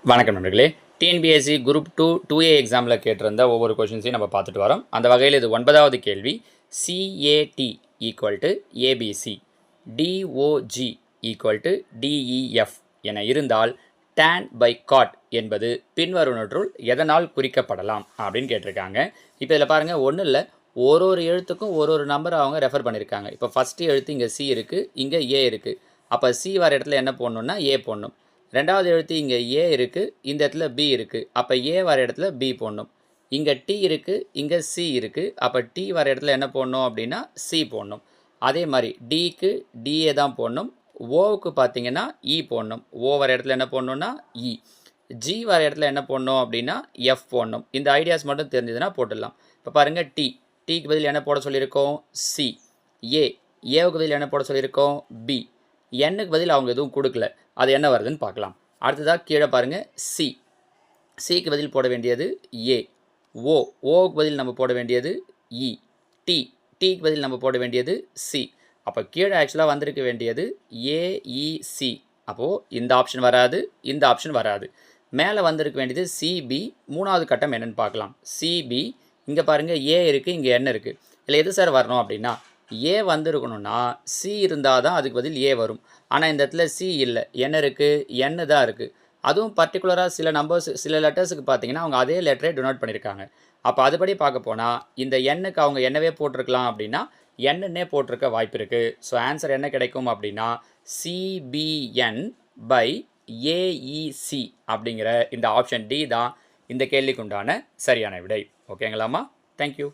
வணக்கம் நண்பர்களே. TNPSC group 2 2A எக்ஸாமில் கேட்டிருந்த ஒவ்வொரு கொஷின்ஸையும் நம்ம பார்த்துட்டு வரோம். அந்த வகையில் இது 9வது கேள்வி. CAT equal to ABC, DOG equal to DEF என இருந்தால் tan by cot என்பது பின்வருவனற்றுள் எதனால் குறிக்கப்படலாம் அப்படின்னு கேட்டிருக்காங்க. இப்போ இதில் பாருங்கள், ஒன்றும் இல்லை, ஒரு எழுத்துக்கும் ஒரு நம்பரை அவங்க ரெஃபர் பண்ணியிருக்காங்க. இப்போ ஃபஸ்ட்டு எழுத்து இங்கே C இருக்குது, இங்கே A இருக்குது. அப்போ C வர இடத்துல என்ன போடணுன்னா A போடணும். ரெண்டாவது எழுத்து இங்கே ஏ இருக்குது, இந்த இடத்துல பி இருக்குது. அப்போ ஏ வர இடத்துல பி போடணும். இங்கே டி இருக்குது, இங்கே சி இருக்குது. அப்போ டி வர இடத்துல என்ன போடணும் அப்படின்னா சி போடணும். அதே மாதிரி டிக்கு டிஏ தான் போடணும். ஓவுக்கு பார்த்தீங்கன்னா இ போடணும். ஓ வர இடத்துல என்ன போடணுன்னா இ. ஜி வர இடத்துல என்ன போடணும் அப்படின்னா எஃப் போடணும். இந்த ஐடியாஸ் மட்டும் தெரிஞ்சதுன்னா போட்டுடலாம். இப்போ பாருங்கள், டிக்கு பதில் என்ன போட சொல்லியிருக்கோம் சி. ஏவுக்கு பதில் என்ன போட சொல்லியிருக்கோம் பி. எண்ணுக்கு பதில் அவங்க எதுவும் கொடுக்கல, அது என்ன வருதுன்னு பார்க்கலாம். அடுத்ததாக கீழே பாருங்கள், சிக்கு பதில் போட வேண்டியது ஏ. ஓவுக்கு பதில் நம்ம போட வேண்டியது இ. டிக்கு பதில் நம்ம போட வேண்டியது சி. அப்போ கீழே ஆக்சுவலாக வந்திருக்க வேண்டியது ஏஇசி. அப்போது இந்த ஆப்ஷன் வராது, இந்த ஆப்ஷன் வராது. மேலே வந்திருக்க வேண்டியது சிபி. மூணாவது கட்டம் என்னென்னு பார்க்கலாம். சிபி, இங்கே பாருங்கள் ஏ இருக்குது, இங்கே என்ன இருக்குது. இல்லை எது சார் வரணும் அப்படின்னா ஏ வந்துருக்கணும்னா சி இருந்தால் தான் அதுக்கு பதில் ஏ வரும். ஆனால் இந்த இடத்துல சி இல்லை, என்ன இருக்குது, என்னு தான் இருக்குது. அதுவும் பர்டிகுலராக சில நம்பர்ஸ், சில லெட்டர்ஸுக்கு பார்த்தீங்கன்னா அவங்க அதே லெட்டரே டொனேட் பண்ணியிருக்காங்க. அப்போ அதுபடி பார்க்க போனால் இந்த எண்ணுக்கு அவங்க என்னவே போட்டிருக்கலாம் அப்படின்னா என்னன்னே போட்டிருக்க வாய்ப்பு இருக்குது. ஸோ ஆன்சர் என்ன கிடைக்கும் அப்படின்னா CBN by AEC அப்படிங்கிற இந்த ஆப்ஷன் டி தான் இந்த கேள்விக்கு உண்டான சரியான விடை. ஓகேங்களாம்மா? தேங்க்யூ.